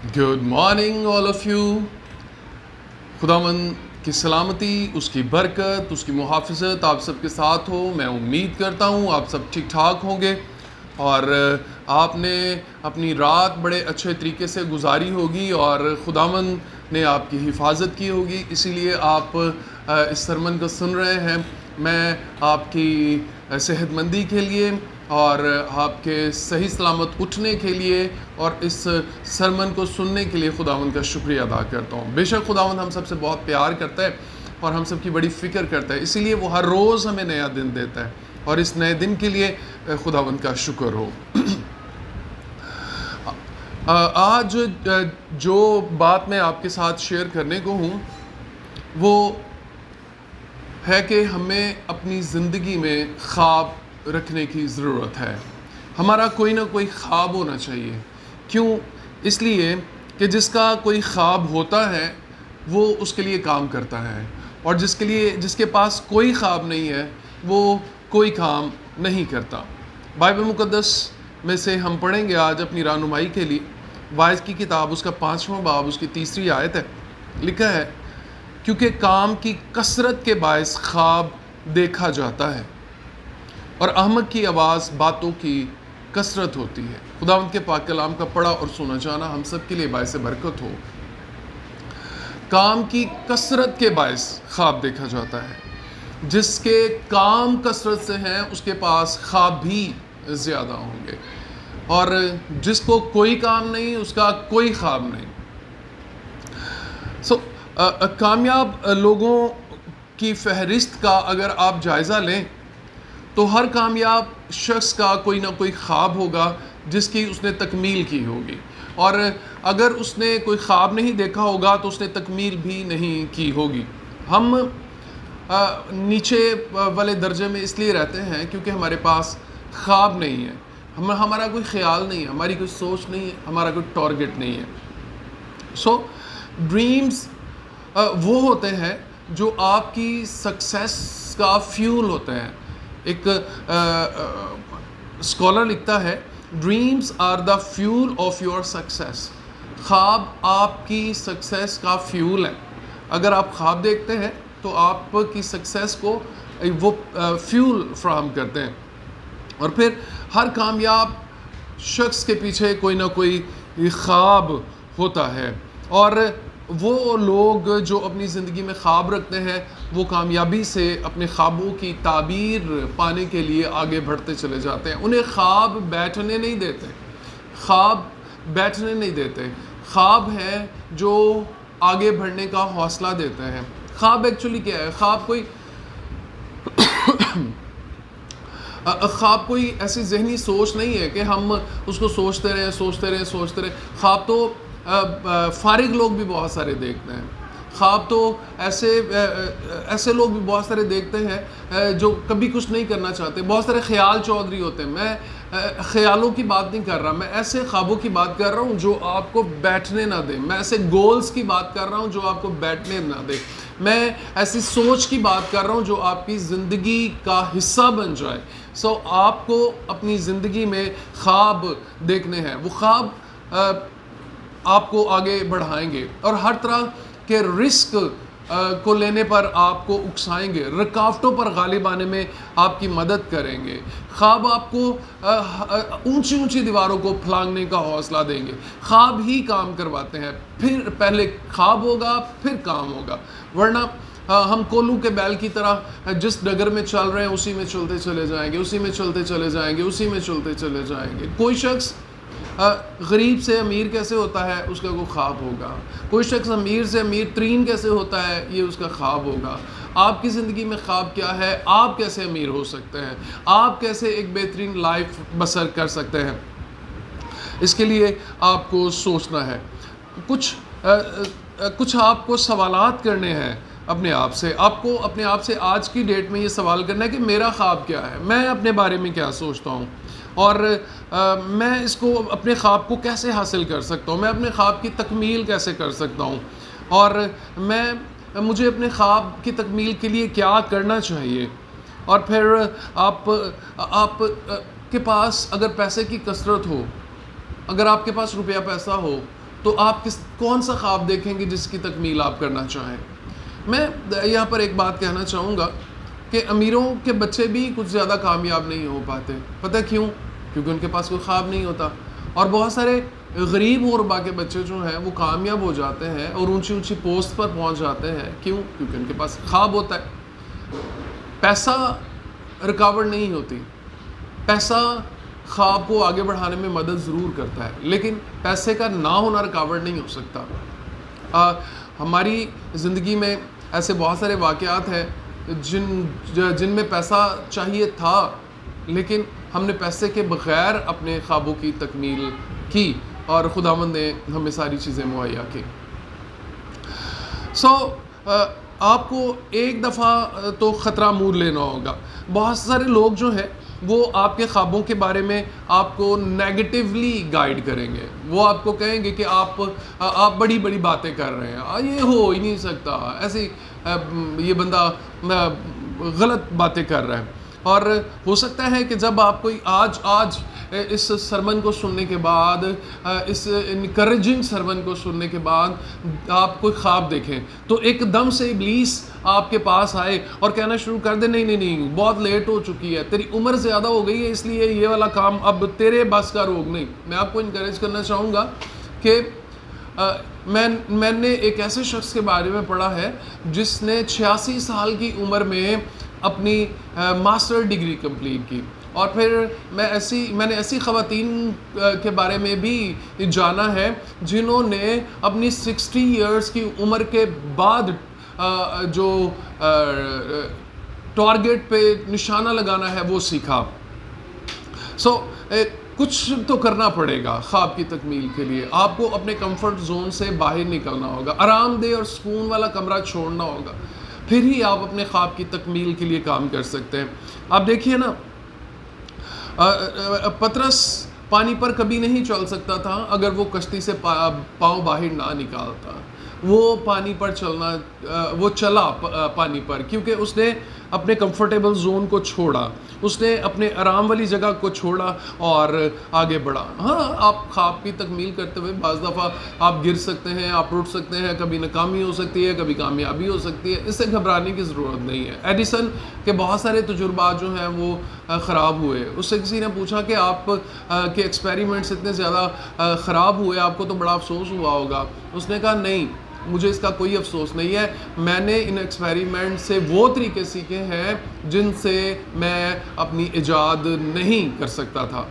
Good morning all of you. خداوند کی سلامتی، اس کی برکت، اس کی محافظت آپ سب کے ساتھ ہو. میں امید کرتا ہوں آپ سب ٹھیک ٹھاک ہوں گے اور آپ نے اپنی رات بڑے اچھے طریقے سے گزاری ہوگی اور خداوند نے آپ کی حفاظت کی ہوگی، اسی لیے آپ اس سرمن کو سن رہے ہیں. میں آپ کی صحت مندی کے لیے اور آپ کے صحیح سلامت اٹھنے کے لیے اور اس سرمن کو سننے کے لیے خداوند کا شکریہ ادا کرتا ہوں. بے شک خداوند ہم سب سے بہت پیار کرتا ہے اور ہم سب کی بڑی فکر کرتا ہے، اسی لیے وہ ہر روز ہمیں نیا دن دیتا ہے اور اس نئے دن کے لیے خداوند کا شکر ہو. آج جو بات میں آپ کے ساتھ شیئر کرنے کو ہوں وہ ہے کہ ہمیں اپنی زندگی میں خواب رکھنے کی ضرورت ہے. ہمارا کوئی نہ کوئی خواب ہونا چاہیے. کیوں؟ اس لیے کہ جس کا کوئی خواب ہوتا ہے وہ اس کے لیے کام کرتا ہے، اور جس کے پاس کوئی خواب نہیں ہے وہ کوئی کام نہیں کرتا. بائبل مقدس میں سے ہم پڑھیں گے آج اپنی رہنمائی کے لیے واعظ کی کتاب، اس کا 5واں باب، اس کی 3 آیت ہے. لکھا ہے، کیونکہ کام کی کثرت کے باعث خواب دیکھا جاتا ہے اور احمق کی آواز باتوں کی کثرت ہوتی ہے. خداوند کے پاک کلام کا پڑھا اور سنا جانا ہم سب کے لیے باعث برکت ہو. کام کی کثرت کے باعث خواب دیکھا جاتا ہے. جس کے کام کثرت سے ہیں اس کے پاس خواب بھی زیادہ ہوں گے، اور جس کو کوئی کام نہیں اس کا کوئی خواب نہیں. کامیاب لوگوں کی فہرست کا اگر آپ جائزہ لیں تو ہر کامیاب شخص کا کوئی نہ کوئی خواب ہوگا جس کی اس نے تکمیل کی ہوگی، اور اگر اس نے کوئی خواب نہیں دیکھا ہوگا تو اس نے تکمیل بھی نہیں کی ہوگی. ہم نیچے والے درجے میں اس لیے رہتے ہیں کیونکہ ہمارے پاس خواب نہیں ہے، ہمارا کوئی خیال نہیں ہے، ہماری کوئی سوچ نہیں ہے، ہمارا کوئی ٹارگٹ نہیں ہے. ڈریمز وہ ہوتے ہیں جو آپ کی سکسیس کا فیول ہوتے ہیں. ایک اسکالر لکھتا ہے، dreams are the fuel of your success. خواب آپ کی سکسیس کا فیول ہے. اگر آپ خواب دیکھتے ہیں تو آپ کی سکسیس کو وہ فیول فراہم کرتے ہیں. اور پھر ہر کامیاب شخص کے پیچھے کوئی نہ کوئی خواب ہوتا ہے، اور وہ لوگ جو اپنی زندگی میں خواب رکھتے ہیں وہ کامیابی سے اپنے خوابوں کی تعبیر پانے کے لیے آگے بڑھتے چلے جاتے ہیں. انہیں خواب بیٹھنے نہیں دیتے، خواب بیٹھنے نہیں دیتے. خواب ہے جو آگے بڑھنے کا حوصلہ دیتے ہیں. خواب ایکچولی کیا ہے؟ خواب کوئی ایسی ذہنی سوچ نہیں ہے کہ ہم اس کو سوچتے رہیں. خواب تو فارغ لوگ بھی بہت سارے دیکھتے ہیں. خواب تو ایسے لوگ بھی بہت سارے دیکھتے ہیں جو کبھی کچھ نہیں کرنا چاہتے. بہت سارے خیال چودھری ہوتے ہیں. میں خیالوں کی بات نہیں کر رہا، میں ایسے خوابوں کی بات کر رہا ہوں جو آپ کو بیٹھنے نہ دیں. میں ایسے گولز کی بات کر رہا ہوں جو آپ کو بیٹھنے نہ دیں. میں ایسی سوچ کی بات کر رہا ہوں جو آپ کی زندگی کا حصہ بن جائے. آپ کو اپنی زندگی میں خواب دیکھنے ہیں. وہ خواب آپ کو آگے بڑھائیں گے اور ہر طرح کے رسک کو لینے پر آپ کو اکسائیں گے، رکاوٹوں پر غالب آنے میں آپ کی مدد کریں گے. خواب آپ کو اونچی دیواروں کو پھلانگنے کا حوصلہ دیں گے. خواب ہی کام کرواتے ہیں. پھر پہلے خواب ہوگا پھر کام ہوگا، ورنہ ہم کولو کے بیل کی طرح جس ڈگر میں چل رہے ہیں اسی میں چلتے چلے جائیں گے. کوئی شخص غریب سے امیر کیسے ہوتا ہے اس کا کوئی خواب ہوگا. کوئی شخص امیر سے امیر ترین کیسے ہوتا ہے یہ اس کا خواب ہوگا. آپ کی زندگی میں خواب کیا ہے؟ آپ کیسے امیر ہو سکتے ہیں؟ آپ کیسے ایک بہترین لائف بسر کر سکتے ہیں؟ اس کے لیے آپ کو سوچنا ہے. کچھ آپ کو سوالات کرنے ہیں اپنے آپ سے. آپ کو اپنے آپ سے آج کی ڈیٹ میں یہ سوال کرنا ہے کہ میرا خواب کیا ہے، میں اپنے بارے میں کیا سوچتا ہوں، اور میں اس کو اپنے خواب کو کیسے حاصل کر سکتا ہوں، میں اپنے خواب کی تکمیل کیسے کر سکتا ہوں، اور مجھے اپنے خواب کی تکمیل کے لیے کیا کرنا چاہیے. اور پھر آپ کے پاس اگر پیسے کی کثرت ہو، اگر آپ کے پاس روپیہ پیسہ ہو تو آپ کون سا خواب دیکھیں گے جس کی تکمیل آپ کرنا چاہیں؟ میں یہاں پر ایک بات کہنا چاہوں گا کہ امیروں کے بچے بھی کچھ زیادہ کامیاب نہیں ہو پاتے. پتہ کیوں؟ کیونکہ ان کے پاس کوئی خواب نہیں ہوتا. اور بہت سارے غریب غربا کے بچے جو ہیں وہ کامیاب ہو جاتے ہیں اور اونچی اونچی پوسٹ پر پہنچ جاتے ہیں. کیوں؟ کیونکہ ان کے پاس خواب ہوتا ہے. پیسہ رکاوٹ نہیں ہوتی. پیسہ خواب کو آگے بڑھانے میں مدد ضرور کرتا ہے، لیکن پیسے کا نہ ہونا رکاوٹ نہیں ہو سکتا. ہماری زندگی میں ایسے بہت سارے واقعات ہیں جن میں پیسہ چاہیے تھا، لیکن ہم نے پیسے کے بغیر اپنے خوابوں کی تکمیل کی اور خداوند نے ہمیں ساری چیزیں مہیا کی. آپ کو ایک دفعہ تو خطرہ مول لینا ہوگا. بہت سارے لوگ جو ہیں وہ آپ کے خوابوں کے بارے میں آپ کو نیگیٹیولی گائیڈ کریں گے. وہ آپ کو کہیں گے کہ آپ بڑی بڑی باتیں کر رہے ہیں، یہ ہو ہی نہیں سکتا، ایسے یہ بندہ غلط باتیں کر رہا ہے. اور ہو سکتا ہے کہ جب آپ کوئی آج اس سرمن کو سننے کے بعد، اس انکریجنگ سرمن کو سننے کے بعد آپ کوئی خواب دیکھیں تو ایک دم سے ابلیس آپ کے پاس آئے اور کہنا شروع کر دے نہیں بہت لیٹ ہو چکی ہے، تیری عمر زیادہ ہو گئی ہے، اس لیے یہ والا کام اب تیرے بس کا روگ نہیں. میں آپ کو انکریج کرنا چاہوں گا کہ میں نے ایک ایسے شخص کے بارے میں پڑھا ہے جس نے 86 سال کی عمر میں اپنی ماسٹر ڈگری کمپلیٹ کی. اور پھر میں نے ایسی خواتین کے بارے میں بھی جانا ہے جنہوں نے اپنی 60 ایئرس کی عمر کے بعد جو ٹارگٹ پہ نشانہ لگانا ہے وہ سیکھا. کچھ تو کرنا پڑے گا خواب کی تکمیل کے لیے. آپ کو اپنے کمفرٹ زون سے باہر نکلنا ہوگا، آرام دہ اور سکون والا کمرہ چھوڑنا ہوگا، پھر ہی آپ اپنے خواب کی تکمیل کے لیے کام کر سکتے ہیں. آپ دیکھیے نا، پطرس پانی پر کبھی نہیں چل سکتا تھا اگر وہ کشتی سے پاؤں باہر نہ نکالتا. وہ پانی پر چلا پانی پر کیونکہ اس نے اپنے کمفرٹیبل زون کو چھوڑا، اس نے اپنے آرام والی جگہ کو چھوڑا اور آگے بڑھا. ہاں، آپ خواب کی تکمیل کرتے ہوئے بعض دفعہ آپ گر سکتے ہیں، آپ ٹوٹ سکتے ہیں، کبھی ناکامی ہو سکتی ہے، کبھی کامیابی ہو سکتی ہے. اس سے گھبرانے کی ضرورت نہیں ہے. ایڈیسن کے بہت سارے تجربات جو ہیں وہ خراب ہوئے. اس سے کسی نے پوچھا کہ آپ کے ایکسپیریمنٹس اتنے زیادہ خراب ہوئے، آپ کو تو بڑا افسوس ہوا ہوگا. اس نے کہا نہیں، مجھے اس کا کوئی افسوس نہیں ہے. میں نے ان ایکسپیریمنٹ سے وہ طریقے سیکھے ہیں جن سے میں اپنی ایجاد نہیں کر سکتا تھا.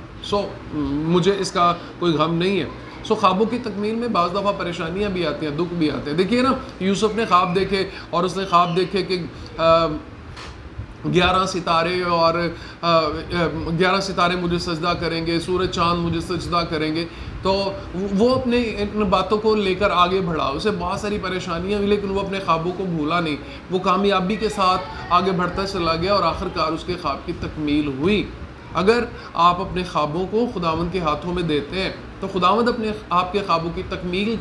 مجھے اس کا کوئی غم نہیں ہے. خوابوں کی تکمیل میں بعض دفعہ پریشانیاں بھی آتی ہیں، دکھ بھی آتے ہیں. دیکھیے نا، یوسف نے خواب دیکھے اور اس نے خواب دیکھے کہ 11 ستارے مجھے سجدہ کریں گے، سورج چاند مجھے سجدہ کریں گے. تو وہ اپنے ان باتوں کو لے کر آگے بڑھا. اسے بہت ساری پریشانیاں ہوئی لیکن وہ اپنے خوابوں کو بھولا نہیں. وہ کامیابی کے ساتھ آگے بڑھتا چلا گیا اور آخرکار اس کے خواب کی تکمیل ہوئی. اگر آپ اپنے خوابوں کو خداوند کے ہاتھوں میں دیتے ہیں تو خداوند آپ کے خوابوں کی تکمیل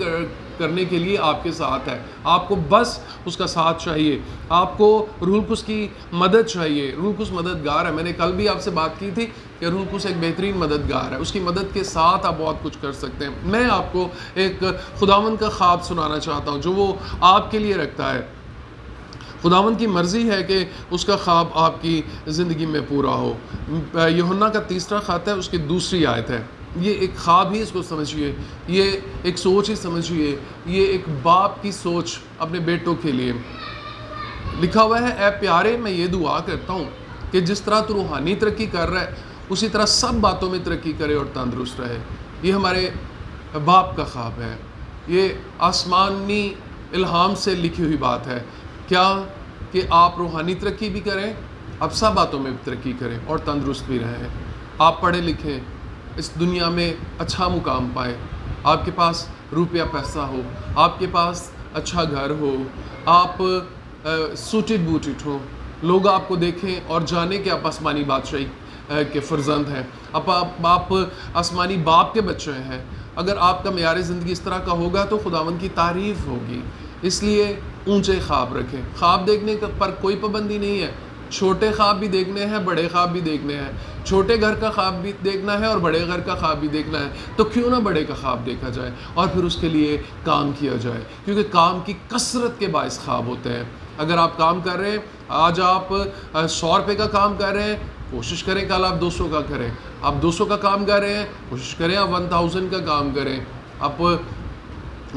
کرنے کے لیے آپ کے ساتھ ہے. آپ کو بس اس کا ساتھ چاہیے. آپ کو روح القدس کی مدد چاہیے. روح القدس مددگار ہے. میں نے کل بھی آپ سے بات کی تھی کہ روح القدس ایک بہترین مددگار ہے. اس کی مدد کے ساتھ آپ بہت کچھ کر سکتے ہیں. میں آپ کو ایک خداوند کا خواب سنانا چاہتا ہوں جو وہ آپ کے لیے رکھتا ہے. خداوند کی مرضی ہے کہ اس کا خواب آپ کی زندگی میں پورا ہو. یوحنا کا 3 خط ہے، اس کی 2 آیت ہے. یہ ایک خواب ہی اس کو سمجھیے، یہ ایک سوچ ہی سمجھیے، یہ ایک باپ کی سوچ اپنے بیٹوں کے لیے. لکھا ہوا ہے، اے پیارے، میں یہ دعا کرتا ہوں کہ جس طرح تو روحانی ترقی کر رہا ہے اسی طرح سب باتوں میں ترقی کرے اور تندرست رہے. یہ ہمارے باپ کا خواب ہے. یہ آسمانی الہام سے لکھی ہوئی بات ہے. کیا کہ آپ روحانی ترقی بھی کریں، آپ سب باتوں میں ترقی کریں اور تندرست بھی رہیں. آپ پڑھیں لکھیں، اس دنیا میں اچھا مقام پائیں، آپ کے پاس روپیہ پیسہ ہو، آپ کے پاس اچھا گھر ہو، آپ سوٹڈ بوٹڈ ہو، لوگ آپ کو دیکھیں اور جانیں کہ آپ آسمانی بادشاہی کے فرزند ہیں، آپ آسمانی باپ کے بچے ہیں. اگر آپ کا معیار زندگی اس طرح کا ہوگا تو خداوند کی تعریف ہوگی. اس لیے اونچے خواب رکھیں. خواب دیکھنے پر کوئی پابندی نہیں ہے. چھوٹے خواب بھی دیکھنے ہیں، بڑے خواب بھی دیکھنے ہیں، چھوٹے گھر کا خواب بھی دیکھنا ہے اور بڑے گھر کا خواب بھی دیکھنا ہے، تو کیوں نہ بڑے کا خواب دیکھا جائے اور پھر اس کے لیے کام کیا جائے، کیونکہ کام کی کثرت کے باعث خواب ہوتے ہیں۔ اگر آپ کام کر رہے ہیں، آج آپ 100 روپے کا کام کر رہے ہیں، کوشش کریں کل آپ 200 کا کریں۔ آپ 200 کا کام کر رہے ہیں، کوشش کریں آپ 1000 کا کام کریں۔ آپ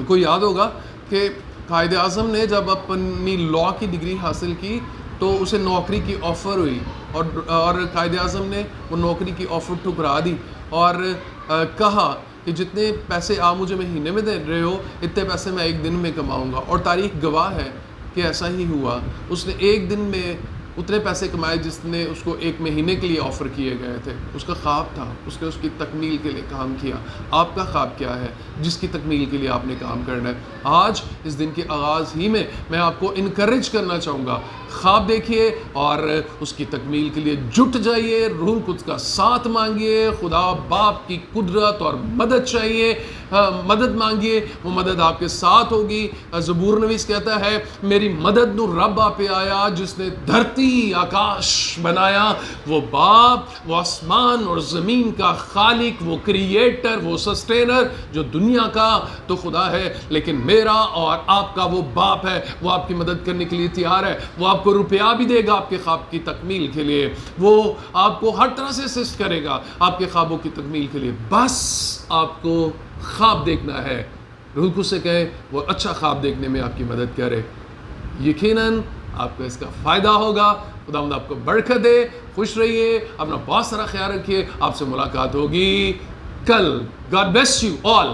کو یاد ہوگا کہ قائد اعظم نے جب اپنی لاء کی ڈگری حاصل کی تو اسے نوکری کی آفر ہوئی، اور قائد اعظم نے وہ نوکری کی آفر ٹھکرا دی اور کہا کہ جتنے پیسے آپ مجھے مہینے میں دے رہے ہو اتنے پیسے میں ایک دن میں کماؤں گا، اور تاریخ گواہ ہے کہ ایسا ہی ہوا۔ اس نے ایک دن میں اتنے پیسے کمائے جس نے اس کو ایک مہینے کے لیے آفر کیے گئے تھے۔ اس کا خواب تھا، اس نے اس کی تکمیل کے لیے کام کیا۔ آپ کا خواب کیا ہے جس کی تکمیل کے لیے آپ نے کام کرنا ہے؟ آج اس دن کے آغاز ہی میں آپ کو انکریج کرنا چاہوں گا، خواب دیکھیے اور اس کی تکمیل کے لیے جٹ جائیے، روح القدس کا ساتھ مانگیے، خدا باپ کی قدرت اور مدد چاہیے، مدد مانگیے، وہ مدد آپ کے ساتھ ہوگی۔ زبور نویس کہتا ہے میری مدد نو رب آپ پہ آیا جس نے دھرتی آکاش بنایا، وہ باپ، وہ آسمان اور زمین کا خالق، وہ کریٹر، وہ سسٹینر، جو دنیا کا تو خدا ہے لیکن میرا اور آپ کا وہ باپ ہے۔ وہ آپ کی مدد کرنے کے لیے تیار ہے، وہ آپ کو روپیہ بھی دے گا آپ کے خواب کی تکمیل کے لیے، وہ آپ کو ہر طرح سے اسسٹ کرے گا آپ کے خوابوں کی تکمیل کے لیے۔ بس آپ کو خواب دیکھنا ہے۔ روح القدس سے کہیں وہ اچھا خواب دیکھنے میں آپ کی مدد کرے، یقیناً آپ کو اس کا فائدہ ہوگا۔ خداوند آپ کو برکت دے، خوش رہیے، اپنا بہت سارا خیال رکھیے، آپ سے ملاقات ہوگی کل۔ God bless you all.